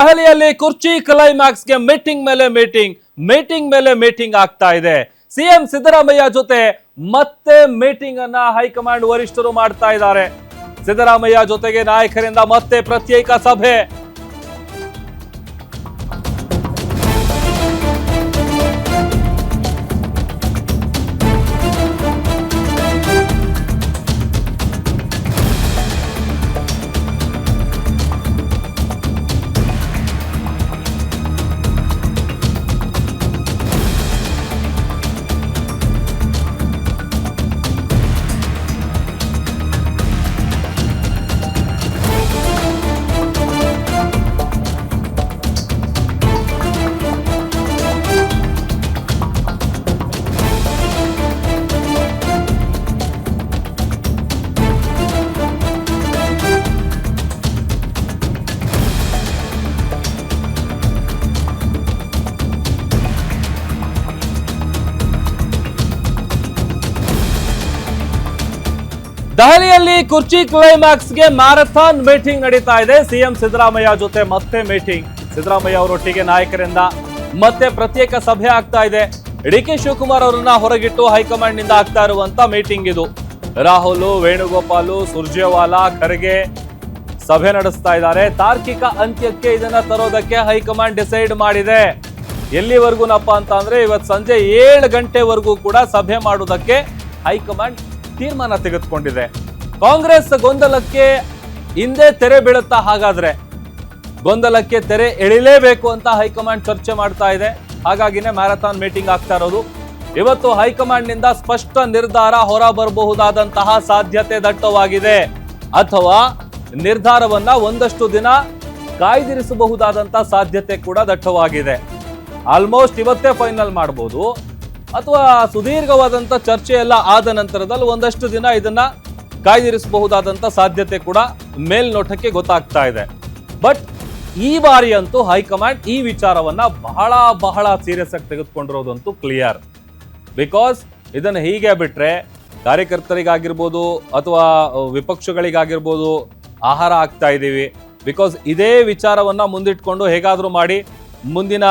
ದೆಹಲಿಯಲ್ಲಿ ಕುರ್ಚಿ ಕ್ಲೈಮ್ಯಾಕ್ಸ್ಗೆ ಮೀಟಿಂಗ್ ಮೇಲೆ ಮೀಟಿಂಗ್ ಆಗ್ತಾ ಇದೆ. ಸಿಎಂ ಸಿದ್ದರಾಮಯ್ಯ ಜೊತೆ ಮತ್ತೆ ಮೀಟಿಂಗ್ ಅನ್ನ ಹೈಕಮಾಂಡ್ ವರಿಷ್ಠರು ಮಾಡ್ತಾ ಇದ್ದಾರೆ. ಸಿದ್ದರಾಮಯ್ಯ ಜೊತೆಗೆ ನಾಯಕರಿಂದ ಮತ್ತೆ ಪ್ರತ್ಯೇಕ ಸಭೆ. ದೆಹಲಿಯಲ್ಲಿ ಕುರ್ಚಿ ಕ್ಲೈಮ್ಯಾಕ್ಸ್ಗೆ ಮ್ಯಾರಥಾನ್ ಮೀಟಿಂಗ್ ನಡೀತಾ ಇದೆ. ಸಿಎಂ ಸಿದ್ದರಾಮಯ್ಯ ಜೊತೆ ಮತ್ತೆ ಮೀಟಿಂಗ್. ಸಿದ್ದರಾಮಯ್ಯ ಅವರೊಟ್ಟಿಗೆ ನಾಯಕರಿಂದ ಮತ್ತೆ ಪ್ರತ್ಯೇಕ ಸಭೆ ಆಗ್ತಾ ಇದೆ. ಡಿಕೆ ಶಿವಕುಮಾರ್ ಅವರನ್ನ ಹೊರಗಿಟ್ಟು ಹೈಕಮಾಂಡ್ ನಿಂದ ಆಗ್ತಾ ಇರುವಂತ ಮೀಟಿಂಗ್ ಇದು. ರಾಹುಲ್, ವೇಣುಗೋಪಾಲ್, ಸುರ್ಜೇವಾಲಾ, ಖರ್ಗೆ ಸಭೆ ನಡೆಸ್ತಾ ಇದ್ದಾರೆ. ತಾರ್ಕಿಕ ಅಂತ್ಯಕ್ಕೆ ಇದನ್ನ ತರೋದಕ್ಕೆ ಹೈಕಮಾಂಡ್ ಡಿಸೈಡ್ ಮಾಡಿದೆ. ಎಲ್ಲಿವರೆಗೂನಪ್ಪ ಅಂತ ಅಂದ್ರೆ ಇವತ್ತು ಸಂಜೆ 7 ಗಂಟೆವರೆಗೂ ಕೂಡ ಸಭೆ ಮಾಡುವುದಕ್ಕೆ ಹೈಕಮಾಂಡ್ ತೀರ್ಮಾನ ತೆಗೆದುಕೊಂಡಿದೆ. ಕಾಂಗ್ರೆಸ್ ಗೊಂದಲಕ್ಕೆ ಹಿಂದೆ ತೆರೆ ಬೀಳುತ್ತಾ? ಹಾಗಾದ್ರೆ ಗೊಂದಲಕ್ಕೆ ತೆರೆ ಎಳಿಲೇಬೇಕು ಅಂತ ಹೈಕಮಾಂಡ್ ಚರ್ಚೆ ಮಾಡ್ತಾ ಇದೆ. ಹಾಗಾಗಿನೇ ಮ್ಯಾರಥಾನ್ ಮೀಟಿಂಗ್ ಆಗ್ತಾ ಇರೋದು. ಇವತ್ತು ಹೈಕಮಾಂಡ್ ನಿಂದ ಸ್ಪಷ್ಟ ನಿರ್ಧಾರ ಹೊರ ಬರಬಹುದಾದಂತಹ ಸಾಧ್ಯತೆ ದಟ್ಟವಾಗಿದೆ. ಅಥವಾ ನಿರ್ಧಾರವನ್ನ ಒಂದಷ್ಟು ದಿನ ಕಾಯ್ದಿರಿಸಬಹುದಾದಂತಹ ಸಾಧ್ಯತೆ ಕೂಡ ದಟ್ಟವಾಗಿದೆ. ಆಲ್ಮೋಸ್ಟ್ ಇವತ್ತೇ ಫೈನಲ್ ಮಾಡಬಹುದು, ಅಥವಾ ಸುದೀರ್ಘವಾದಂತ ಚರ್ಚೆ ಎಲ್ಲ ಆದ ನಂತರದಲ್ಲಿ ಒಂದಷ್ಟು ದಿನ ಇದನ್ನ ಕಾಯ್ದಿರಿಸಬಹುದಾದಂತ ಸಾಧ್ಯತೆ ಕೂಡ ಮೇಲ್ನೋಟಕ್ಕೆ ಗೊತ್ತಾಗ್ತಾ ಇದೆ. ಬಟ್ ಈ ಬಾರಿ ಅಂತೂ ಹೈಕಮಾಂಡ್ ಈ ವಿಚಾರವನ್ನ ಬಹಳ ಸೀರಿಯಸ್ ಆಗಿ ತೆಗೆದುಕೊಂಡಿರೋದಂತೂ ಕ್ಲಿಯರ್. ಬಿಕಾಸ್ ಇದನ್ನ ಹೀಗೆ ಬಿಟ್ರೆ ಕಾರ್ಯಕರ್ತರಿಗಾಗಿರ್ಬೋದು ಅಥವಾ ವಿಪಕ್ಷಗಳಿಗಾಗಿರ್ಬೋದು ಆಹಾರ ಆಗ್ತಾ ಇದ್ದೀವಿ. ಬಿಕಾಸ್ ಇದೇ ವಿಚಾರವನ್ನ ಮುಂದಿಟ್ಕೊಂಡು ಹೇಗಾದ್ರೂ ಮಾಡಿ ಮುಂದಿನ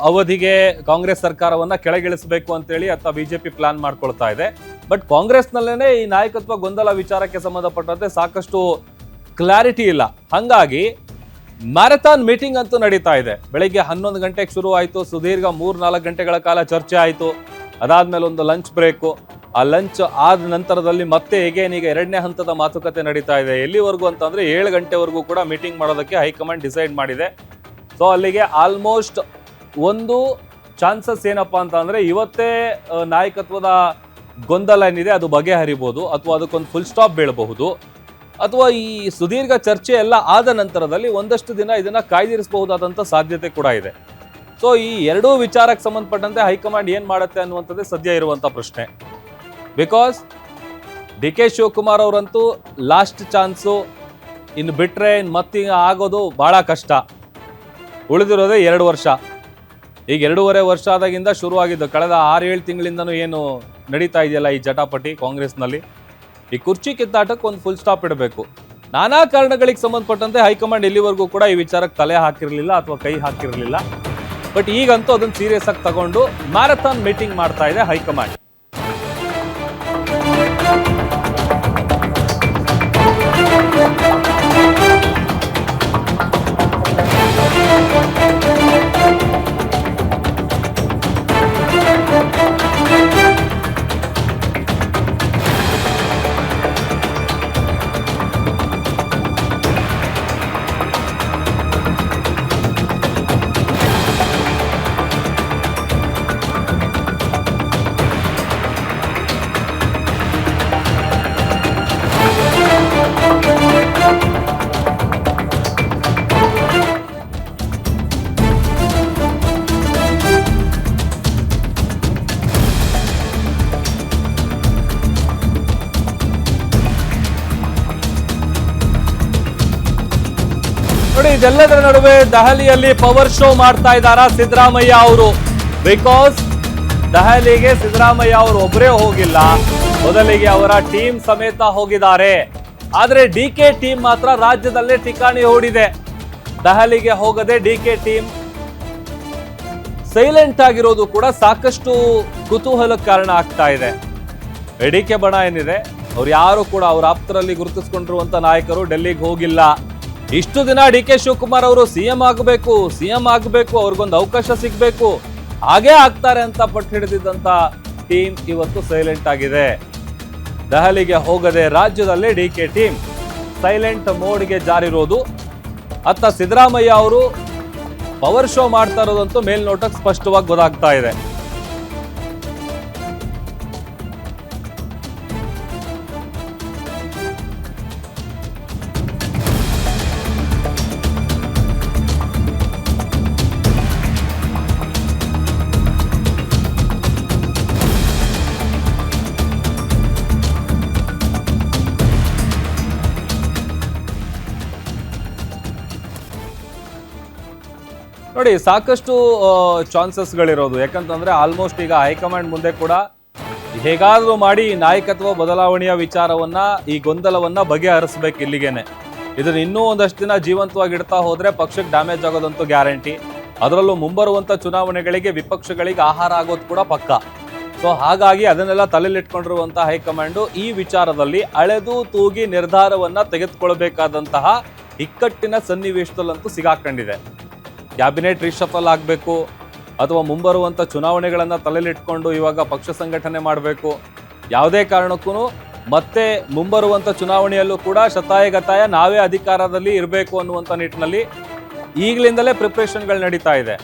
ಅವಧಿಗೆ ಕಾಂಗ್ರೆಸ್ ಸರ್ಕಾರವನ್ನ ಕೆಳಗಿಳಿಸಬೇಕು ಅಂತೇಳಿ ಅಥವಾ ಬಿಜೆಪಿ ಪ್ಲಾನ್ ಮಾಡ್ಕೊಳ್ತಾ ಇದೆ. ಬಟ್ ಕಾಂಗ್ರೆಸ್ನಲ್ಲೇನೆ ಈ ನಾಯಕತ್ವ ಗೊಂದಲ ವಿಚಾರಕ್ಕೆ ಸಂಬಂಧಪಟ್ಟಂತೆ ಸಾಕಷ್ಟು ಕ್ಲಾರಿಟಿ ಇಲ್ಲ. ಹಂಗಾಗಿ ಮ್ಯಾರಥಾನ್ ಮೀಟಿಂಗ್ ಅಂತೂ ನಡೀತಾ ಇದೆ. ಬೆಳಿಗ್ಗೆ 11 ಗಂಟೆಗೆ ಶುರು ಆಯಿತು. ಸುದೀರ್ಘ 3-4 ಗಂಟೆಗಳ ಕಾಲ ಚರ್ಚೆ ಆಯಿತು. ಅದಾದ್ಮೇಲೆ ಒಂದು ಲಂಚ್ ಬ್ರೇಕು. ಆ ಲಂಚ್ ಆದ ನಂತರದಲ್ಲಿ ಮತ್ತೆ ಹೇಗೇನ್ ಈಗ 2ನೇ ಹಂತದ ಮಾತುಕತೆ ನಡೀತಾ ಇದೆ. ಎಲ್ಲಿವರೆಗೂ ಅಂತಂದ್ರೆ 7 ಗಂಟೆವರೆಗೂ ಕೂಡ ಮೀಟಿಂಗ್ ಮಾಡೋದಕ್ಕೆ ಹೈಕಮಾಂಡ್ ಡಿಸೈಡ್ ಮಾಡಿದೆ. ಸೊ ಅಲ್ಲಿಗೆ ಆಲ್ಮೋಸ್ಟ್ ಒಂದು ಚಾನ್ಸಸ್ ಏನಪ್ಪಾ ಅಂತ ಅಂದ್ರೆ ಇವತ್ತೇ ನಾಯಕತ್ವದ ಗೊಂದಲ ಏನಿದೆ ಅದು ಬಗೆಹರಿಬಹುದು, ಅಥವಾ ಅದಕ್ಕೊಂದು ಫುಲ್ ಸ್ಟಾಪ್ ಬೀಳಬಹುದು, ಅಥವಾ ಈ ಸುದೀರ್ಘ ಚರ್ಚೆ ಎಲ್ಲ ಆದ ನಂತರದಲ್ಲಿ ಒಂದಷ್ಟು ದಿನ ಇದನ್ನ ಕಾಯ್ದಿರಿಸಬಹುದಾದಂತ ಸಾಧ್ಯತೆ ಕೂಡ ಇದೆ. ಸೊ ಈ ಎರಡೂ ವಿಚಾರಕ್ಕೆ ಸಂಬಂಧಪಟ್ಟಂತೆ ಹೈಕಮಾಂಡ್ ಏನ್ ಮಾಡುತ್ತೆ ಅನ್ನುವಂಥದ್ದೇ ಸದ್ಯ ಇರುವಂತ ಪ್ರಶ್ನೆ. ಬಿಕಾಸ್ ಡಿ ಕೆ ಶಿವಕುಮಾರ್ ಅವರಂತೂ ಲಾಸ್ಟ್ ಚಾನ್ಸು. ಇನ್ನು ಬಿಟ್ರೆ ಮತ್ತೆ ಆಗೋದು ಬಹಳ ಕಷ್ಟ. ಉಳಿದಿರೋದೇ 2 ವರ್ಷ. ಈಗ 2.5 ವರ್ಷ ಆದಾಗಿಂದ ಶುರುವಾಗಿದ್ದು ಕಳೆದ 6-7 ತಿಂಗಳಿಂದನೂ ಏನು ನಡೀತಾ ಇದೆಯಲ್ಲ ಈ ಜಟಾಪಟಿ ಕಾಂಗ್ರೆಸ್ನಲ್ಲಿ, ಈ ಕುರ್ಚಿ ಕಿತ್ತಾಟಕ್ಕೆ ಒಂದು ಫುಲ್ ಸ್ಟಾಪ್ ಇಡಬೇಕು. ನಾನಾ ಕಾರಣಗಳಿಗೆ ಸಂಬಂಧಪಟ್ಟಂತೆ ಹೈಕಮಾಂಡ್ ಇಲ್ಲಿವರೆಗೂ ಕೂಡ ಈ ವಿಚಾರಕ್ಕೆ ತಲೆ ಹಾಕಿರಲಿಲ್ಲ ಅಥವಾ ಕೈ ಹಾಕಿರಲಿಲ್ಲ. ಬಟ್ ಈಗಂತೂ ಅದನ್ನು ಸೀರಿಯಸ್ ಆಗಿ ತಗೊಂಡು ಮ್ಯಾರಥಾನ್ ಮೀಟಿಂಗ್ ಮಾಡ್ತಾ ಇದೆ ಹೈಕಮಾಂಡ್. ನೋಡಿ, ಇದೆಲ್ಲದರ ನಡುವೆ ದೆಹಲಿಯಲ್ಲಿ ಪವರ್ ಶೋ ಮಾಡ್ತಾ ಇದ್ದಾರಾ ಸಿದ್ದರಾಮಯ್ಯ ಅವರು. ಬಿಕಾಸ್ ದೆಹಲಿಗೆ ಸಿದ್ದರಾಮಯ್ಯ ಅವರು ಒಬ್ಬರೇ ಹೋಗಿಲ್ಲ, ಮೊದಲಿಗೆ ಅವರ ಟೀಮ್ ಸಮೇತ ಹೋಗಿದ್ದಾರೆ. ಆದ್ರೆ ಡಿ ಕೆ ಟೀಮ್ ಮಾತ್ರ ರಾಜ್ಯದಲ್ಲೇ ಠಿಕಾಣಿ ಹೂಡಿದೆ. ದೆಹಲಿಗೆ ಹೋಗದೆ ಡಿಕೆ ಟೀಮ್ ಸೈಲೆಂಟ್ ಆಗಿರೋದು ಕೂಡ ಸಾಕಷ್ಟು ಕುತೂಹಲಕ್ಕೆ ಕಾರಣ ಆಗ್ತಾ ಇದೆ. ಡಿಕೆ ಬಣ ಏನಿದೆ, ಅವ್ರು ಯಾರು ಕೂಡ ಅವ್ರ ಆಪ್ತರಲ್ಲಿ ಗುರುತಿಸಿಕೊಂಡಿರುವಂತ ನಾಯಕರು ಡೆಲ್ಲಿಗೆ ಹೋಗಿಲ್ಲ. ಇಷ್ಟು ದಿನ ಡಿ ಕೆ ಶಿವಕುಮಾರ್ ಅವರು ಸಿಎಂ ಆಗಬೇಕು, ಅವ್ರಿಗೊಂದು ಅವಕಾಶ ಸಿಗ್ಬೇಕು, ಹಾಗೇ ಆಗ್ತಾರೆ ಅಂತ ಪಟ್ಟು ಹಿಡಿದಿದ್ದಂತ ಟೀಮ್ ಇವತ್ತು ಸೈಲೆಂಟ್ ಆಗಿದೆ. ದೆಹಲಿಗೆ ಹೋಗದೆ ರಾಜ್ಯದಲ್ಲೇ ಡಿಕೆ ಟೀಮ್ ಸೈಲೆಂಟ್ ಮೋಡ್ಗೆ ಜಾರಿರೋದು. ಅತ್ತ ಸಿದ್ದರಾಮಯ್ಯ ಅವರು ಪವರ್ ಶೋ ಮಾಡ್ತಾ ಇರೋದಂತೂ ಮೇಲ್ನೋಟಕ್ಕೆ ಸ್ಪಷ್ಟವಾಗಿ ಗೊತ್ತಾಗ್ತಾ ಇದೆ. ನೋಡಿ, ಸಾಕಷ್ಟು ಚಾನ್ಸಸ್ಗಳಿರೋದು. ಯಾಕಂತಂದ್ರೆ ಆಲ್ಮೋಸ್ಟ್ ಈಗ ಹೈಕಮಾಂಡ್ ಮುಂದೆ ಕೂಡ ಹೇಗಾದ್ರೂ ಮಾಡಿ ನಾಯಕತ್ವ ಬದಲಾವಣೆಯ ವಿಚಾರವನ್ನ, ಈ ಗೊಂದಲವನ್ನ ಬಗೆಹರಿಸಬೇಕು ಇಲ್ಲಿಗೇನೆ. ಇದನ್ನ ಇನ್ನೂ ಒಂದಷ್ಟು ದಿನ ಜೀವಂತವಾಗಿ ಇಡ್ತಾ ಹೋದ್ರೆ ಪಕ್ಷಕ್ಕೆ ಡ್ಯಾಮೇಜ್ ಆಗೋದಂತೂ ಗ್ಯಾರಂಟಿ. ಅದರಲ್ಲೂ ಮುಂಬರುವಂತ ಚುನಾವಣೆಗಳಿಗೆ ವಿಪಕ್ಷಗಳಿಗೆ ಆಹಾರ ಆಗೋದು ಕೂಡ ಪಕ್ಕ. ಸೊ ಹಾಗಾಗಿ ಅದನ್ನೆಲ್ಲ ತಲೆಲಿಟ್ಕೊಂಡಿರುವಂತಹ ಹೈಕಮಾಂಡು ಈ ವಿಚಾರದಲ್ಲಿ ಅಳೆದು ತೂಗಿ ನಿರ್ಧಾರವನ್ನ ತೆಗೆದುಕೊಳ್ಬೇಕಾದಂತಹ ಇಕ್ಕಟ್ಟಿನ ಸನ್ನಿವೇಶದಲ್ಲಂತೂ ಸಿಗಾಕೊಂಡಿದೆ. ಕ್ಯಾಬಿನೆಟ್ ರಿಶಫಲ್ ಆಗಬೇಕು ಅಥವಾ ಮುಂಬರುವಂಥ ಚುನಾವಣೆಗಳನ್ನು ತಲೆಲಿಟ್ಕೊಂಡು ಇವಾಗ ಪಕ್ಷ ಸಂಘಟನೆ ಮಾಡಬೇಕು. ಯಾವುದೇ ಕಾರಣಕ್ಕೂ ಮತ್ತೆ ಮುಂಬರುವಂಥ ಚುನಾವಣೆಯಲ್ಲೂ ಕೂಡ ಶತಾಯಗತಾಯ ನಾವೇ ಅಧಿಕಾರದಲ್ಲಿ ಇರಬೇಕು ಅನ್ನುವಂಥ ನಿಟ್ಟಿನಲ್ಲಿ ಈಗಲಿಂದಲೇ ಪ್ರಿಪ್ರೇಷನ್ಗಳು ನಡೀತಾ ಇದೆ.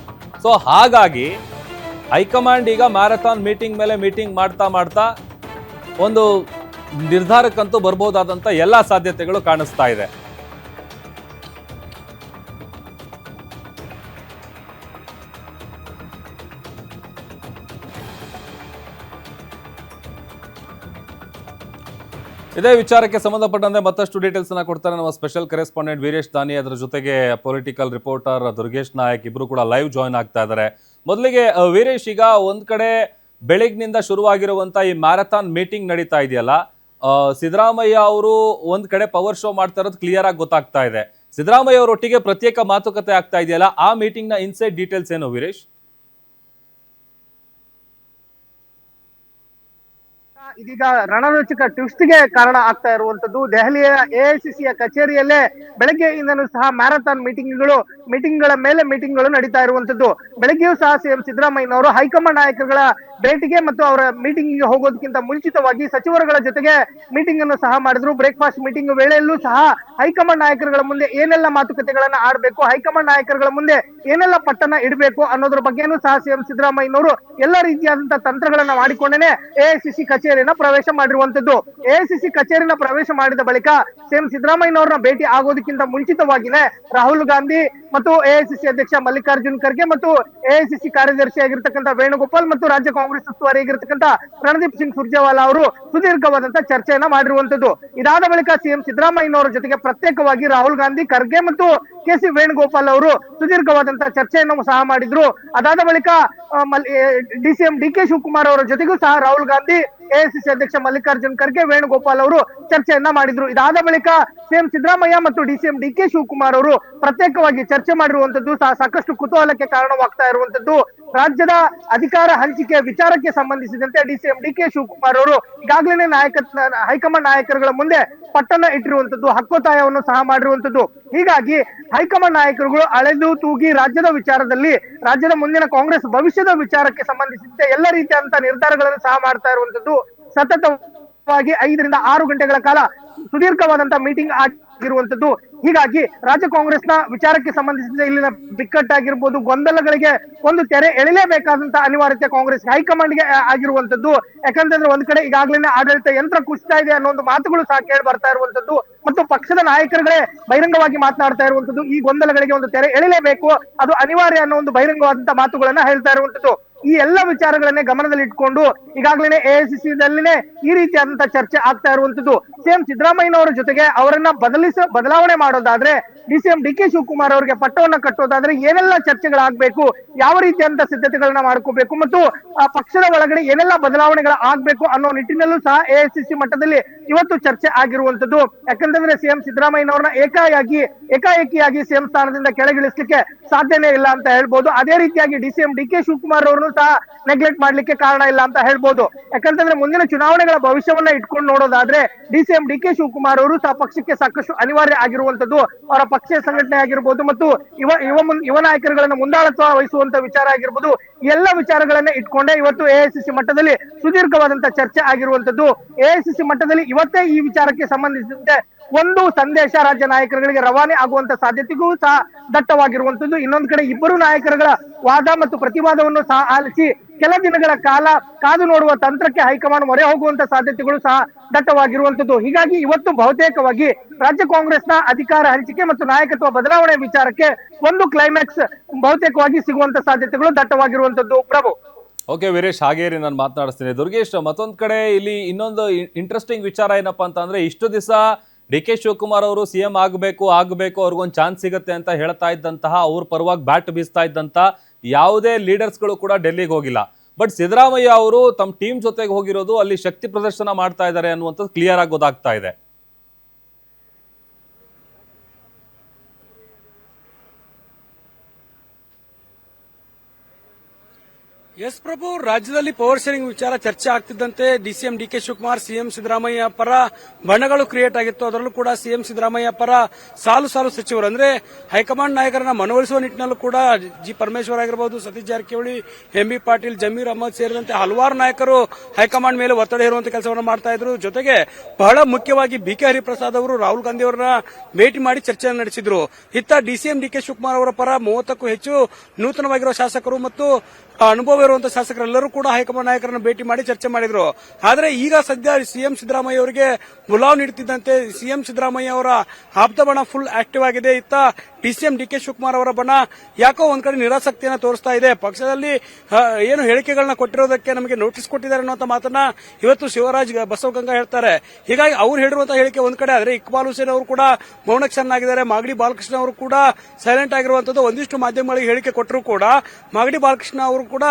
ಸೊ ಹಾಗಾಗಿ ಹೈಕಮಾಂಡ್ ಈಗ ಮ್ಯಾರಥಾನ್ ಮೀಟಿಂಗ್ ಮೇಲೆ ಮೀಟಿಂಗ್ ಮಾಡ್ತಾ ಒಂದು ನಿರ್ಧಾರಕ್ಕಂತೂ ಬರ್ಬೋದಾದಂಥ ಎಲ್ಲ ಸಾಧ್ಯತೆಗಳು ಕಾಣಿಸ್ತಾ ಇದೆ. ಇದೇ ವಿಚಾರಕ್ಕೆ ಸಂಬಂಧಪಟ್ಟಂತೆ ಮತ್ತಷ್ಟು ಡೀಟೇಲ್ಸ್ ಅನ್ನ ಕೊಡ್ತಾರೆ ನಮ್ಮ ಸ್ಪೆಷಲ್ ಕರೆಸ್ಪಾಂಡೆಂಟ್ ವೀರೇಶ್ ದಾನಿ. ಅದರ ಜೊತೆಗೆ ಪೊಲಿಟಿಕಲ್ ರಿಪೋರ್ಟರ್ ದುರ್ಗೇಶ್ ನಾಯಕ್ ಇಬ್ರು ಕೂಡ ಲೈವ್ ಜಾಯ್ನ್ ಆಗ್ತಾ ಇದ್ದಾರೆ. ಮೊದಲಿಗೆ ವೀರೇಶ್, ಈಗ ಒಂದ್ ಕಡೆ ಬೆಳಗ್ನಿಂದ ಶುರುವಾಗಿರುವಂತ ಈ ಮ್ಯಾರಥಾನ್ ಮೀಟಿಂಗ್ ನಡೀತಾ ಇದೆಯಲ್ಲ, ಸಿದ್ದರಾಮಯ್ಯ ಅವರು ಒಂದ್ ಕಡೆ ಪವರ್ ಶೋ ಮಾಡ್ತಾ ಇರೋದು ಕ್ಲಿಯರ್ ಆಗಿ ಗೊತ್ತಾಗ್ತಾ ಇದೆ. ಸಿದ್ದರಾಮಯ್ಯ ಅವರೊಟ್ಟಿಗೆ ಪ್ರತ್ಯೇಕ ಮಾತುಕತೆ ಆಗ್ತಾ ಇದೆಯಲ್ಲ, ಆ ಮೀಟಿಂಗ್ ನ ಇನ್ಸೈಡ್ ಡೀಟೇಲ್ಸ್ ಏನು ವೀರೇಶ್? ಇದೀಗ ರಣರೋಚಕ ಟ್ವಿಸ್ಟ್ಗೆ ಕಾರಣ ಆಗ್ತಾ ಇರುವಂತದ್ದು ದೆಹಲಿಯ ಎಐಸಿಸಿಯ ಕಚೇರಿಯಲ್ಲೇ ಬೆಳಗ್ಗೆಯಿಂದನೂ ಸಹ ಮ್ಯಾರಥಾನ್ ಮೀಟಿಂಗ್ಗಳ ಮೇಲೆ ಮೀಟಿಂಗ್ಗಳು ನಡೀತಾ ಇರುವಂತದ್ದು. ಬೆಳಗ್ಗೆಯೂ ಸಹ ಸಿಎಂ ಸಿದ್ದರಾಮಯ್ಯನವರು ಹೈಕಮಾಂಡ್ ನಾಯಕರುಗಳ ಭೇಟಿಗೆ ಮತ್ತು ಅವರ ಮೀಟಿಂಗ್ಗೆ ಹೋಗೋದಕ್ಕಿಂತ ಮುಂಚಿತವಾಗಿ ಸಚಿವರುಗಳ ಜೊತೆಗೆ ಮೀಟಿಂಗ್ ಅನ್ನು ಸಹ ಮಾಡಿದ್ರು. ಬ್ರೇಕ್ಫಾಸ್ಟ್ ಮೀಟಿಂಗ್ ವೇಳೆಯಲ್ಲೂ ಸಹ ಹೈಕಮಾಂಡ್ ನಾಯಕರುಗಳ ಮುಂದೆ ಏನೆಲ್ಲ ಮಾತುಕತೆಗಳನ್ನ ಆಡಬೇಕು, ಹೈಕಮಾಂಡ್ ನಾಯಕರುಗಳ ಮುಂದೆ ಏನೆಲ್ಲ ಪಟ್ಟಣ ಇಡಬೇಕು ಅನ್ನೋದ್ರ ಬಗ್ಗೆನೂ ಸಹ ಸಿಎಂ ಸಿದ್ದರಾಮಯ್ಯನವರು ಎಲ್ಲ ರೀತಿಯಾದಂತಹ ತಂತ್ರಗಳನ್ನ ಮಾಡಿಕೊಂಡೇನೆ ಎಐಸಿಸಿ ಕಚೇರಿನ ಪ್ರವೇಶ ಮಾಡಿರುವಂತದ್ದು. ಎಐಸಿಸಿ ಕಚೇರಿನ ಪ್ರವೇಶ ಮಾಡಿದ ಬಳಿಕ ಸಿಎಂ ಸಿದ್ದರಾಮಯ್ಯನವರನ್ನ ಭೇಟಿ ಆಗೋದಕ್ಕಿಂತ ಮುಂಚಿತವಾಗಿನೇ ರಾಹುಲ್ ಗಾಂಧಿ ಮತ್ತು ಎಐಸಿಸಿ ಅಧ್ಯಕ್ಷ ಮಲ್ಲಿಕಾರ್ಜುನ್ ಖರ್ಗೆ ಮತ್ತು ಎಐಸಿಸಿ ಕಾರ್ಯದರ್ಶಿ ಆಗಿರ್ತಕ್ಕಂಥ ವೇಣುಗೋಪಾಲ್ ಮತ್ತು ರಾಜ್ಯ ಕಾಂಗ್ರೆಸ್ ಉಸ್ತುವಾರಿ ಆಗಿರ್ತಕ್ಕಂಥ ರಣದೀಪ್ ಸಿಂಗ್ ಸುರ್ಜೇವಾಲಾ ಅವರು ಸುದೀರ್ಘವಾದಂತಹ ಚರ್ಚೆಯನ್ನ ಮಾಡಿರುವಂತದ್ದು. ಇದಾದ ಬಳಿಕ ಸಿಎಂ ಸಿದ್ದರಾಮಯ್ಯನವರ ಜೊತೆಗೆ ಪ್ರತ್ಯೇಕವಾಗಿ ರಾಹುಲ್ ಗಾಂಧಿ, ಖರ್ಗೆ ಮತ್ತು ಕೆಸಿ ವೇಣುಗೋಪಾಲ್ ಅವರು ಸುದೀರ್ಘವಾದಂತಹ ಚರ್ಚೆಯನ್ನು ಸಹ ಮಾಡಿದ್ರು. ಅದಾದ ಬಳಿಕ ಡಿಸಿಎಂ ಡಿ ಕೆ ಶಿವಕುಮಾರ್ ಅವರ ಜೊತೆಗೂ ಸಹ ರಾಹುಲ್ ಗಾಂಧಿ, ಎಐಸಿಸಿ ಅಧ್ಯಕ್ಷ ಮಲ್ಲಿಕಾರ್ಜುನ್ ಖರ್ಗೆ, ವೇಣುಗೋಪಾಲ್ ಅವರು ಚರ್ಚೆಯನ್ನ ಮಾಡಿದ್ರು. ಇದಾದ ಬಳಿಕ ಸಿಎಂ ಸಿದ್ದರಾಮಯ್ಯ ಮತ್ತು ಡಿಸಿಎಂ ಡಿ ಕೆ ಶಿವಕುಮಾರ್ ಅವರು ಪ್ರತ್ಯೇಕವಾಗಿ ಚರ್ಚೆ ಮಾಡಿರುವಂತದ್ದು ಸಹ ಸಾಕಷ್ಟು ಕುತೂಹಲಕ್ಕೆ ಕಾರಣವಾಗ್ತಾ ಇರುವಂತದ್ದು. ರಾಜ್ಯದ ಅಧಿಕಾರ ಹಂಚಿಕೆ ವಿಚಾರಕ್ಕೆ ಸಂಬಂಧಿಸಿದಂತೆ ಡಿಸಿಎಂ ಡಿ ಕೆ ಶಿವಕುಮಾರ್ ಅವರು ಈಗಾಗಲೇ ಹೈಕಮಾಂಡ್ ನಾಯಕರುಗಳ ಮುಂದೆ ಪಟ್ಟಣ ಇಟ್ಟಿರುವಂತದ್ದು, ಹಕ್ಕೊತ್ತಾಯವನ್ನು ಸಹ ಮಾಡಿರುವಂತದ್ದು. ಹೀಗಾಗಿ ಹೈಕಮಾಂಡ್ ನಾಯಕರುಗಳು ಅಳೆದು ತೂಗಿ ರಾಜ್ಯದ ವಿಚಾರದಲ್ಲಿ, ರಾಜ್ಯದ ಮುಂದಿನ ಕಾಂಗ್ರೆಸ್ ಭವಿಷ್ಯದ ವಿಚಾರಕ್ಕೆ ಸಂಬಂಧಿಸಿದಂತೆ ಎಲ್ಲ ರೀತಿಯಾದಂತಹ ನಿರ್ಧಾರಗಳನ್ನು ಸಹ ಮಾಡ್ತಾ ಇರುವಂತದ್ದು. ಸತತವಾಗಿ 5 ರಿಂದ 6 ಗಂಟೆಗಳ ಕಾಲ ಸುದೀರ್ಘವಾದಂತಹ ಮೀಟಿಂಗ್ ಆಗಿರುವಂತದ್ದು. ಹೀಗಾಗಿ ರಾಜ್ಯ ಕಾಂಗ್ರೆಸ್ನ ವಿಚಾರಕ್ಕೆ ಸಂಬಂಧಿಸಿದ ಇಲ್ಲಿನ ಬಿಕ್ಕಟ್ಟಾಗಿರ್ಬೋದು, ಗೊಂದಲಗಳಿಗೆ ಒಂದು ತೆರೆ ಎಳೆಯಲೇಬೇಕಾದಂತಹ ಅನಿವಾರ್ಯತೆ ಕಾಂಗ್ರೆಸ್ ಹೈಕಮಾಂಡ್ಗೆ ಆಗಿರುವಂತದ್ದು. ಯಾಕಂತಂದ್ರೆ ಒಂದ್ ಕಡೆ ಈಗಾಗಲೇ ಆಡಳಿತ ಯಂತ್ರ ಕುಸಿತಾ ಇದೆ ಅನ್ನೋ ಒಂದು ಮಾತುಗಳು ಸಹ ಕೇಳಿ ಬರ್ತಾ ಇರುವಂತದ್ದು ಮತ್ತು ಪಕ್ಷದ ನಾಯಕರುಗಳೇ ಬಹಿರಂಗವಾಗಿ ಮಾತನಾಡ್ತಾ ಇರುವಂತದ್ದು. ಈ ಗೊಂದಲಗಳಿಗೆ ಒಂದು ತೆರೆ ಎಳೆಯಲೇಬೇಕು, ಅದು ಅನಿವಾರ್ಯ ಅನ್ನೋ ಒಂದು ಬಹಿರಂಗವಾದಂತಹ ಮಾತುಗಳನ್ನ ಹೇಳ್ತಾ ಇರುವಂತದ್ದು. ಈ ಎಲ್ಲ ವಿಚಾರಗಳನ್ನೇ ಗಮನದಲ್ಲಿ ಇಟ್ಕೊಂಡು ಈಗಾಗಲೇ ಎಐಸಿಸಿದಲ್ಲಿನೇ ಈ ರೀತಿಯಾದಂತಹ ಚರ್ಚೆ ಆಗ್ತಾ ಇರುವಂತದ್ದು. ಸಿಎಂ ಸಿದ್ದರಾಮಯ್ಯನವರ ಜೊತೆಗೆ ಅವರನ್ನ ಬದಲಾವಣೆ ಮಾಡೋದಾದ್ರೆ ಡಿಸಿಎಂ ಡಿಕೆ ಶಿವಕುಮಾರ್ ಅವರಿಗೆ ಪಟ್ಟವನ್ನ ಕಟ್ಟೋದಾದ್ರೆ ಏನೆಲ್ಲ ಚರ್ಚೆಗಳಾಗಬೇಕು, ಯಾವ ರೀತಿಯಾದಂತಹ ಸಿದ್ಧತೆಗಳನ್ನ ಮಾಡ್ಕೋಬೇಕು ಮತ್ತು ಆ ಪಕ್ಷದ ಒಳಗಡೆ ಏನೆಲ್ಲ ಬದಲಾವಣೆಗಳು ಆಗ್ಬೇಕು ಅನ್ನೋ ನಿಟ್ಟಿನಲ್ಲೂ ಸಹ ಎಐಸಿಸಿ ಮಟ್ಟದಲ್ಲಿ ಇವತ್ತು ಚರ್ಚೆ ಆಗಿರುವಂತದ್ದು. ಯಾಕಂತಂದ್ರೆ ಸಿಎಂ ಸಿದ್ದರಾಮಯ್ಯನವ್ರನ್ನ ಏಕಾಏಕಿಯಾಗಿ ಸಿಎಂ ಸ್ಥಾನದಿಂದ ಕೆಳಗಿಳಿಸ್ಲಿಕ್ಕೆ ಸಾಧ್ಯನೇ ಇಲ್ಲ ಅಂತ ಹೇಳ್ಬೋದು. ಅದೇ ರೀತಿಯಾಗಿ ಡಿಸಿಎಂ ಡಿಕೆ ಶಿವಕುಮಾರ್ ಅವರನ್ನು ಸಹ ನೆಗ್ಲೆಕ್ಟ್ ಮಾಡ್ಲಿಕ್ಕೆ ಕಾರಣ ಇಲ್ಲ ಅಂತ ಹೇಳ್ಬೋದು. ಯಾಕಂತಂದ್ರೆ ಮುಂದಿನ ಚುನಾವಣೆಗಳ ಭವಿಷ್ಯವನ್ನ ಇಟ್ಕೊಂಡು ನೋಡೋದಾದ್ರೆ ಡಿಸಿಎಂ ಡಿಕೆ ಶಿವಕುಮಾರ್ ಅವರು ಸಹ ಪಕ್ಷಕ್ಕೆ ಸಾಕಷ್ಟು ಅನಿವಾರ್ಯ ಆಗಿರುವಂತದ್ದು. ಅವರ ಪಕ್ಷ ಸಂಘಟನೆ ಆಗಿರ್ಬೋದು ಮತ್ತು ಯುವ ನಾಯಕರುಗಳನ್ನ ಮುಂದಾಳತ್ವ ವಹಿಸುವಂತ ವಿಚಾರ ಆಗಿರ್ಬೋದು, ಎಲ್ಲ ವಿಚಾರಗಳನ್ನ ಇಟ್ಕೊಂಡೇ ಇವತ್ತು ಎಐಸಿಸಿ ಮಟ್ಟದಲ್ಲಿ ಸುದೀರ್ಘವಾದಂತಹ ಚರ್ಚೆ ಆಗಿರುವಂತದ್ದು. ಎಐಸಿಸಿ ಮಟ್ಟದಲ್ಲಿ ಇವತ್ತೇ ಈ ವಿಚಾರಕ್ಕೆ ಸಂಬಂಧಿಸಿದಂತೆ ಒಂದು ಸಂದೇಶ ರಾಜ್ಯ ನಾಯಕರುಗಳಿಗೆ ರವಾನೆ ಆಗುವಂತ ಸಾಧ್ಯತೆಗೂ ಸಹ ದಟ್ಟವಾಗಿರುವಂತದ್ದು. ಇನ್ನೊಂದು ಕಡೆ ಇಬ್ಬರು ನಾಯಕರುಗಳ ವಾದ ಮತ್ತು ಪ್ರತಿವಾದವನ್ನು ಸಹ ಆಲಿಸಿ ಕೆಲ ದಿನಗಳ ಕಾಲ ಕಾದು ನೋಡುವ ತಂತ್ರಕ್ಕೆ ಹೈಕಮಾಂಡ್ ಮೊರೆ ಹೋಗುವಂತ ಸಾಧ್ಯತೆಗಳು ಸಹ ದಟ್ಟವಾಗಿರುವಂತದ್ದು. ಹೀಗಾಗಿ ಇವತ್ತು ಬಹುತೇಕವಾಗಿ ರಾಜ್ಯ ಕಾಂಗ್ರೆಸ್ನ ಅಧಿಕಾರ ಹಂಚಿಕೆ ಮತ್ತು ನಾಯಕತ್ವ ಬದಲಾವಣೆ ವಿಚಾರಕ್ಕೆ ಒಂದು ಕ್ಲೈಮ್ಯಾಕ್ಸ್ ಬಹುತೇಕವಾಗಿ ಸಿಗುವಂತ ಸಾಧ್ಯತೆಗಳು ದಟ್ಟವಾಗಿರುವಂತದ್ದು. ಪ್ರಭು. ಓಕೆ ವೀರೇಶ್, ಹಾಗೇರಿ ನಾನು ಮಾತನಾಡಿಸ್ತೀನಿ. ದುರ್ಗೇಶ್, ಮತ್ತೊಂದು ಕಡೆ ಇಲ್ಲಿ ಇನ್ನೊಂದು ಇಂಟ್ರೆಸ್ಟಿಂಗ್ ವಿಚಾರ ಏನಪ್ಪಾ ಅಂತಂದ್ರೆ, ಇಷ್ಟು ದಿವಸ ಡಿ ಕೆ ಶಿವಕುಮಾರ್ ಅವರು ಸಿಎಂ ಆಗಬೇಕು ಅವ್ರಿಗೊಂದು ಚಾನ್ಸ್ ಸಿಗುತ್ತೆ ಅಂತ ಹೇಳ್ತಾ ಇದ್ದಂತಹ, ಅವ್ರ ಪರವಾಗಿ ಬ್ಯಾಟ್ ಬೀಸ್ತಾ ಇದ್ದಂತ ಯಾವುದೇ ಲೀಡರ್ಸ್ಗಳು ಕೂಡ ಡೆಲ್ಲಿಗೆ ಹೋಗಿಲ್ಲ. ಬಟ್ ಸಿದ್ದರಾಮಯ್ಯ ಅವರು ತಮ್ಮ ಟೀಮ್ ಜೊತೆಗೆ ಹೋಗಿರೋದು, ಅಲ್ಲಿ ಶಕ್ತಿ ಪ್ರದರ್ಶನ ಮಾಡ್ತಾ ಇದ್ದಾರೆ ಅನ್ನುವಂಥದ್ದು ಕ್ಲಿಯರ್ ಆಗಿ ಗೊತ್ತಾಗ್ತಾ ಇದೆ. ಎಸ್ ಪ್ರಭು, ರಾಜ್ಯದಲ್ಲಿ ಪವರ್ ಶೇರಿಂಗ್ ವಿಚಾರ ಚರ್ಚೆ ಆಗ್ತಿದ್ದಂತೆ DCM DK Shivakumar CM Siddaramaiah ಪರ ಬಣಗಳು ಕ್ರಿಯೇಟ್ ಆಗಿತ್ತು. ಅದರಲ್ಲೂ ಕೂಡ ಸಿಎಂ ಸಿದ್ದರಾಮಯ್ಯ ಪರ ಸಾಲು ಸಚಿವರು ಅಂದ್ರೆ ಹೈಕಮಾಂಡ್ ನಾಯಕರನ್ನ ಮನವೊಲಿಸುವ ನಿಟ್ಟಿನಲ್ಲೂ ಕೂಡ ಜಿ ಪರಮೇಶ್ವರ್ ಆಗಿರಬಹುದು, ಸತೀಶ್ ಜಾರಕಿಹೊಳಿ, ಎಂಬಿ ಪಾಟೀಲ್, ಜಮೀರ್ ಅಹಮದ್ ಸೇರಿದಂತೆ ಹಲವಾರು ನಾಯಕರು ಹೈಕಮಾಂಡ್ ಮೇಲೆ ಒತ್ತಡ ಹೇರುವಂತ ಕೆಲಸವನ್ನು ಮಾಡ್ತಾ ಇದ್ರು. ಜೊತೆಗೆ ಬಹಳ ಮುಖ್ಯವಾಗಿ ಬಿಕೆ ಹರಿಪ್ರಸಾದ್ ಅವರು ರಾಹುಲ್ ಗಾಂಧಿ ಅವರನ್ನ ಭೇಟಿ ಮಾಡಿ ಚರ್ಚೆಯನ್ನು ನಡೆಸಿದ್ರು. ಇತ್ತ ಡಿಸಿಎಂ ಡಿಕೆ ಶಿವಕುಮಾರ್ ಅವರ ಪರ 30ಕ್ಕೂ ಹೆಚ್ಚು ನೂತನವಾಗಿರುವ ಶಾಸಕರು ಮತ್ತು ಅನುಭವ ಇರುವಂತಹ ಶಾಸಕರೆಲ್ಲರೂ ಕೂಡ ಹೈಕಮಾಂಡ್ ನಾಯಕರನ್ನು ಭೇಟಿ ಮಾಡಿ ಚರ್ಚೆ ಮಾಡಿದ್ರು. ಆದರೆ ಈಗ ಸದ್ಯ ಸಿಎಂ ಸಿದ್ದರಾಮಯ್ಯ ಅವರಿಗೆ ಬುಲಾವ್ ನೀಡುತ್ತಿದ್ದಂತೆ ಸಿಎಂ ಸಿದ್ದರಾಮಯ್ಯ ಅವರ ಆಪ್ತ ಬಣ ಫುಲ್ ಆಕ್ಟಿವ್ ಆಗಿದೆ. ಇತ್ತ ಡಿಸಿಎಂ ಡಿಕೆ ಶಿವಕುಮಾರ್ ಅವರ ಬಣ ಯಾಕೋ ಒಂದ್ ಕಡೆ ನಿರಾಸಕ್ತಿಯನ್ನು ತೋರಿಸ್ತಾ ಇದೆ. ಪಕ್ಷದಲ್ಲಿ ಏನು ಹೇಳಿಕೆಗಳನ್ನ ಕೊಟ್ಟಿರೋದಕ್ಕೆ ನಮಗೆ ನೋಟಿಸ್ ಕೊಟ್ಟಿದ್ದಾರೆ ಅನ್ನುವಂತ ಮಾತನ್ನ ಇವತ್ತು ಶಿವರಾಜ್ ಬಸವಗಂಗಾ ಹೇಳ್ತಾರೆ. ಹೀಗಾಗಿ ಅವ್ರು ಹೇಳಿರುವಂತಹ ಹೇಳಿಕೆ ಒಂದ್ ಕಡೆ ಆದ್ರೆ, ಇಕ್ಬಾಲ್ ಹುಸೇನ್ ಅವರು ಕೂಡ ಮೌನಕ್ಷನಾಗಿದ್ದಾರೆ. ಮಾಗಡಿ ಬಾಲಕೃಷ್ಣ ಅವರು ಕೂಡ ಸೈಲೆಂಟ್ ಆಗಿರುವಂತದ್ದು. ಒಂದಿಷ್ಟು ಮಾಧ್ಯಮಗಳಿಗೆ ಹೇಳಿಕೆ ಕೊಟ್ಟರು ಕೂಡ ಮಾಗಡಿ ಬಾಲಕೃಷ್ಣ ಅವರು ಕೂಡ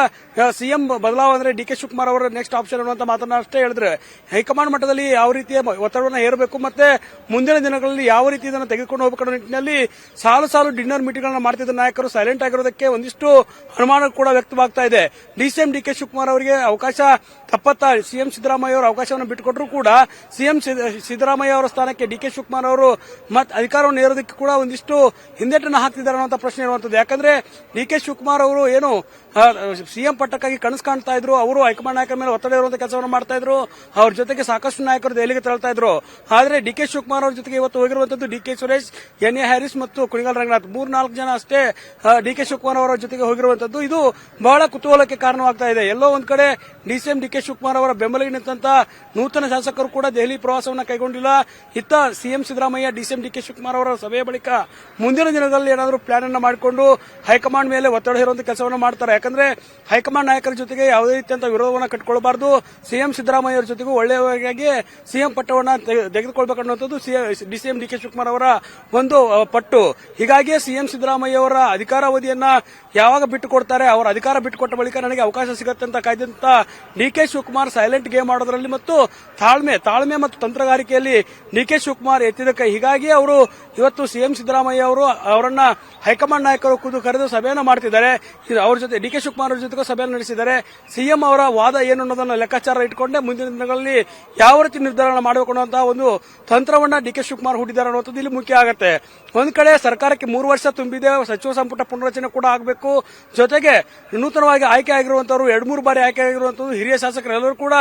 ಸಿಎಂ ಬದಲಾವಣೆ ಡಿಕೆ ಶಿವಕುಮಾರ್ ಅವರ ನೆಕ್ಸ್ಟ್ ಆಪ್ಷನ್ ಅನ್ನುವಂತ ಮಾತನ್ನ ಅಷ್ಟೇ ಹೇಳಿದ್ರೆ, ಹೈಕಮಾಂಡ್ ಮಟ್ಟದಲ್ಲಿ ಯಾವ ರೀತಿಯ ಒತ್ತಡವನ್ನು ಹೇರಬೇಕು ಮತ್ತೆ ಮುಂದಿನ ದಿನಗಳಲ್ಲಿ ಯಾವ ರೀತಿ ಇದನ್ನು ತೆಗೆದುಕೊಂಡು ಹೋಗಬೇಕು ಅನ್ನೋ ನಿಟ್ಟಿನಲ್ಲಿ ಸಾಲು ಡಿನ್ನರ್ ಮೀಟಿಂಗ್ ಗಳನ್ನ ಮಾಡ್ತಿದ್ದ ನಾಯಕರು ಸೈಲೆಂಟ್ ಆಗಿರೋದಕ್ಕೆ ಒಂದಿಷ್ಟು ಅನುಮಾನ ಕೂಡ ವ್ಯಕ್ತವಾಗ್ತಾ ಇದೆ. ಡಿಸಿಎಂ ಡಿಕೆ ಶಿವಕುಮಾರ್ ಅವರಿಗೆ ಅವಕಾಶ ತಪ್ಪತ್ತ ಸಿಎಂ ಸಿದ್ದರಾಮಯ್ಯ ಅವರು ಅವಕಾಶವನ್ನು ಬಿಟ್ಟುಕೊಟ್ಟರು ಕೂಡ ಸಿಎಂ ಸಿದ್ದರಾಮಯ್ಯ ಅವರ ಸ್ಥಾನಕ್ಕೆ ಡಿಕೆ ಶಿವಕುಮಾರ್ ಅವರು ಮತ್ತೆ ಅಧಿಕಾರವನ್ನು ಏರೋದಕ್ಕೆ ಕೂಡ ಒಂದಿಷ್ಟು ಹಿಂದೇಟನ್ನು ಹಾಕ್ತಿದ್ದಾರೆ ಅನ್ನುವಂಥ ಪ್ರಶ್ನೆ ಇರುವಂತದ್ದು. ಯಾಕಂದ್ರೆ ಡಿಕೆ ಶಿವಕುಮಾರ್ ಅವರು ಏನು ಸಿಎಂ ಪಟ್ಟಕ್ಕಾಗಿ ಕನಸು ಕಾಣ್ತಾ ಇದ್ರು, ಅವರು ಹೈಕಮಾಂಡ್ ನಾಯಕರ ಮೇಲೆ ಒತ್ತಡ ಇರುವಂತಹ ಕೆಲಸವನ್ನು ಮಾಡ್ತಾ ಇದ್ರು. ಅವ್ರ ಜೊತೆಗೆ ಸಾಕಷ್ಟು ನಾಯಕರು ದೆಹಲಿಗೆ ತೆರಳ್ತಾ ಇದ್ರು. ಆದ್ರೆ ಡಿಕೆ ಶಿವಕುಮಾರ್ ಅವ್ರ ಜೊತೆಗೆ ಇವತ್ತು ಹೋಗಿರುವಂತದ್ದು ಡಿಕೆ ಸುರೇಶ್, ಎನ್.ಎ. ಹ್ಯಾರಿಸ್ ಮತ್ತು ಕುಣಿಗಲ್ ರಂಗನಾಥ್ 3-4 ಜನ ಅಷ್ಟೇ ಡಿಕೆ ಶಿವಕುಮಾರ್ ಅವರ ಜೊತೆಗೆ ಹೋಗಿರುವಂತದ್ದು. ಇದು ಬಹಳ ಕುತೂಹಲಕ್ಕೆ ಕಾರಣವಾಗ್ತಾ ಇದೆ. ಎಲ್ಲೋ ಒಂದ್ ಕಡೆ ಡಿಸಿಎಂ ಡಿಕೆ ಶಿವಕುಮಾರ್ ಅವರ ಬೆಂಬಲಿಗೆ ನಿಂತ ನೂತನ ಶಾಸಕರು ಕೂಡ ದೆಹಲಿ ಪ್ರವಾಸವನ್ನು ಕೈಗೊಂಡಿಲ್ಲ. ಇತ್ತ CM Siddaramaiah DCM DK Shivakumar ಅವರ ಸಭೆಯ ಬಳಿಕ ಮುಂದಿನ ದಿನಗಳಲ್ಲಿ ಏನಾದರೂ ಪ್ಲಾನ್ ಅನ್ನು ಮಾಡಿಕೊಂಡು ಹೈಕಮಾಂಡ್ ಮೇಲೆ ಒತ್ತಡ ಹೇರುವಂತಹ ಕೆಲಸವನ್ನು ಮಾಡ್ತಾರೆ. ಯಾಕಂದ್ರೆ ಹೈಕಮಾಂಡ್ ನಾಯಕರ ಜೊತೆಗೆ ಯಾವುದೇ ರೀತಿಯಂತ ವಿರೋಧವನ್ನು ಕಟ್ಟಿಕೊಳ್ಳಬಾರದು. ಸಿಎಂ ಸಿದ್ದರಾಮಯ್ಯ ಅವರ ಜೊತೆಗೂ ಒಳ್ಳೆಯವಾಗಿ ಸಿಎಂ ಪಟ್ಟವನ್ನು ತೆಗೆದುಕೊಳ್ಬೇಕನ್ನುವಂಥದ್ದು ಡಿಸಿಎಂ ಡಿಕೆ ಶಿವಕುಮಾರ್ ಅವರ ಒಂದು ಪಟ್ಟು. ಹೀಗಾಗಿ ಸಿಎಂ ಸಿದ್ದರಾಮಯ್ಯ ಅವರ ಅಧಿಕಾರಾವಧಿಯನ್ನ ಯಾವಾಗ ಬಿಟ್ಟುಕೊಡ್ತಾರೆ, ಅವರ ಅಧಿಕಾರ ಬಿಟ್ಟುಕೊಟ್ಟ ಬಳಿಕ ನನಗೆ ಅವಕಾಶ ಸಿಗುತ್ತೆ ಅಂತ ಕಾಯ್ದಂತ ಡಿಕೆ ಶಿವಕುಮಾರ್ ಸೈಲೆಂಟ್ ಗೇಮ್ ಮಾಡೋದ್ರಲ್ಲಿ ಮತ್ತು ತಾಳ್ಮೆ ಮತ್ತು ತಂತ್ರಗಾರಿಕೆಯಲ್ಲಿ ಡಿಕೆ ಶಿವಕುಮಾರ್ ಎತ್ತಿದ ಕೈ. ಹೀಗಾಗಿ ಅವರು ಇವತ್ತು ಸಿಎಂ ಸಿದ್ದರಾಮಯ್ಯ ಅವರು ಅವರನ್ನ ಹೈಕಮಾಂಡ್ ನಾಯಕರು ಖುದ್ದು ಕರೆದು ಸಭೆಯನ್ನು ಮಾಡ್ತಿದ್ದಾರೆ. ಅವ್ರ ಜೊತೆ ಡಿಕೆ ಶಿವಕುಮಾರ್ ಅವರ ಜೊತೆಗೂ ಸಭೆಯನ್ನು ನಡೆಸಿದ್ದಾರೆ. ಸಿಎಂ ಅವರ ವಾದ ಏನು ಅನ್ನೋದನ್ನ ಲೆಕ್ಕಾಚಾರ ಇಟ್ಕೊಂಡೆ ಮುಂದಿನ ದಿನಗಳಲ್ಲಿ ಯಾವ ರೀತಿ ನಿರ್ಧಾರ ಮಾಡಬೇಕು ಅನ್ನುವಂತಹ ಒಂದು ತಂತ್ರವನ್ನ ಡಿಕೆ ಶಿವಕುಮಾರ್ ಹೂಡಿದ್ದಾರೆ ಅನ್ನುವಂಥದ್ದು ಇಲ್ಲಿ ಮುಖ್ಯ ಆಗುತ್ತೆ. ಒಂದ್ ಕಡೆ ಸರ್ಕಾರಕ್ಕೆ 3 ವರ್ಷ ತುಂಬಿದೆ, ಸಚಿವ ಸಂಪುಟ ಪುನರಚನೆ ಕೂಡ ಆಗಬೇಕು. ಜೊತೆಗೆ ನೂತನವಾಗಿ ಆಯ್ಕೆ ಆಗಿರುವಂತವರು 2-3 ಬಾರಿ ಆಯ್ಕೆ ಆಗಿರುವಂತದ್ದು ಹಿರಿಯ ಶಾಸಕರೆಲ್ಲರೂ ಕೂಡ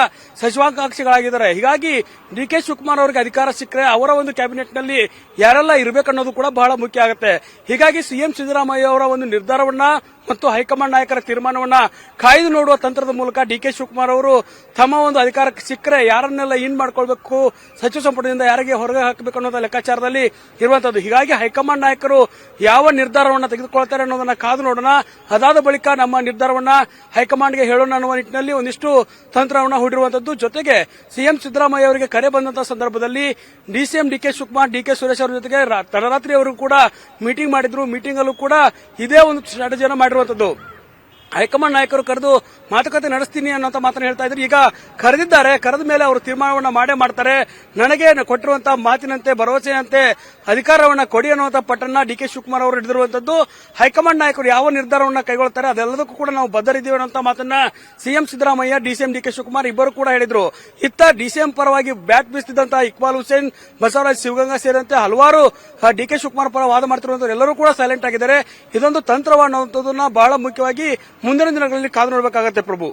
ಸಚಿವಾಕಾಂಕ್ಷಿಗಳಾಗಿದ್ದಾರೆ. ಹೀಗಾಗಿ ಡಿಕೆ ಶಿವಕುಮಾರ್ ಅವರಿಗೆ ಅಧಿಕಾರ ಸಿಕ್ಕರೆ ಅವರ ಒಂದು ಕ್ಯಾಬಿನೆಟ್ ನಲ್ಲಿ ಯಾರೆಲ್ಲ ಇರಬೇಕನ್ನೋದು ಕೂಡ ಬಹಳ ಮುಖ್ಯ ಆಗುತ್ತೆ. ಹೀಗಾಗಿ ಸಿಎಂ ಸಿದ್ದರಾಮಯ್ಯ ಅವರ ಒಂದು ನಿರ್ಧಾರವನ್ನ ಮತ್ತು ಹೈಕಮಾಂಡ್ ನಾಯಕರ ತೀರ್ಮಾನವನ್ನ ಕಾಯ್ದು ನೋಡುವ ತಂತ್ರದ ಮೂಲಕ ಡಿಕೆ ಶಿವಕುಮಾರ್ ಅವರು ತಮ್ಮ ಒಂದು ಅಧಿಕಾರಕ್ಕೆ ಸಿಕ್ಕರೆ ಯಾರನ್ನೆಲ್ಲ ಇನ್ ಮಾಡ್ಕೊಳ್ಬೇಕು, ಸಚಿವ ಸಂಪುಟದಿಂದ ಯಾರಿಗೆ ಹೊರಗೆ ಹಾಕಬೇಕು ಅನ್ನೋದ ಲೆಕ್ಕಾಚಾರದಲ್ಲಿ ಇರುವಂತದ್ದು. ಹೀಗಾಗಿ ಹೈಕಮಾಂಡ್ ನಾಯಕರು ಯಾವ ನಿರ್ಧಾರವನ್ನ ತೆಗೆದುಕೊಳ್ತಾರೆ ಅನ್ನೋದನ್ನ ಕಾದು ನೋಡೋಣ. ಅದಾದ ಬಳಿಕ ನಮ್ಮ ನಿರ್ಧಾರವನ್ನ ಹೈಕಮಾಂಡ್ಗೆ ಹೇಳೋಣ ಅನ್ನುವ ನಿಟ್ಟಿನಲ್ಲಿ ಒಂದಿಷ್ಟು ತಂತ್ರವನ್ನ ಹೂಡಿರುವಂತದ್ದು. ಜೊತೆಗೆ ಸಿಎಂ ಸಿದ್ದರಾಮಯ್ಯ ಅವರಿಗೆ ಕರೆ ಬಂದಂತಹ ಸಂದರ್ಭದಲ್ಲಿ DCM DK Shivakumar, DK Suresh ಅವರ ಜೊತೆಗೆ ತಡರಾತ್ರಿ ಅವರು ಕೂಡ ಮೀಟಿಂಗ್ ಮಾಡಿದ್ರು. ಮೀಟಿಂಗ್ ಅಲ್ಲೂ ಕೂಡ ಇದೇ ಒಂದು ಸ್ಟ್ರಾಟಜಿಯನ್ನು ಮಾಡಿರುವಂತದ್ದು. ಹೈಕಮಾಂಡ್ ನಾಯಕರು ಕರೆದು ಮಾತುಕತೆ ನಡೆಸ್ತೀನಿ ಅನ್ನೋಂತ ಮಾತನ್ನು ಹೇಳ್ತಾ ಇದ್ರು. ಈಗ ಕರೆದಿದ್ದಾರೆ, ಕರೆದ ಮೇಲೆ ಅವರು ತೀರ್ಮಾನವನ್ನ ಮಾಡೇ ಮಾಡ್ತಾರೆ. ನನಗೆ ಕೊಟ್ಟಿರುವಂತಹ ಮಾತಿನಂತೆ, ಭರವಸೆಯಂತೆ ಅಧಿಕಾರವನ್ನ ಕೊಡಿ ಅನ್ನುವಂತ ಪಟ್ಟನ್ನ ಡಿಕೆ ಶಿವಕುಮಾರ್ ಅವರು ಹಿಡಿದಿರುವಂತದ್ದು. ಹೈಕಮಾಂಡ್ ನಾಯಕರು ಯಾವ ನಿರ್ಧಾರವನ್ನ ಕೈಗೊಳ್ತಾರೆ ಅದೆಲ್ಲದಕ್ಕೂ ಕೂಡ ನಾವು ಬದ್ಧರಿದ್ದೀವಿ ಅನ್ನುವಂತ ಮಾತನ್ನ CM Siddaramaiah, DCM DK Shivakumar ಇಬ್ಬರು ಕೂಡ ಹೇಳಿದ್ರು. ಇತ್ತ ಡಿಸಿಎಂ ಪರವಾಗಿ ಬ್ಯಾಟ್ ಬೀಸುತ್ತಿದ್ದಂತಹ ಇಕ್ಬಾಲ್ ಹುಸೇನ್, ಬಸವರಾಜ್ ಶಿವಗಂಗಾ ಸೇರಿದಂತೆ ಹಲವಾರು ಡಿಕೆ ಶಿವಕುಮಾರ್ ಪರ ವಾದ ಮಾಡ್ತಿರುವಂತವರು ಎಲ್ಲರೂ ಕೂಡ ಸೈಲೆಂಟ್ ಆಗಿದ್ದಾರೆ. ಇದೊಂದು ತಂತ್ರವ ಅನ್ನುವಂಥದ್ದನ್ನ ಬಹಳ ಮುಖ್ಯವಾಗಿ ಮುಂದಿನ ದಿನಗಳಲ್ಲಿ ಕಾದು ನೋಡಬೇಕಾಗತ್ತೆ ಪ್ರಭು.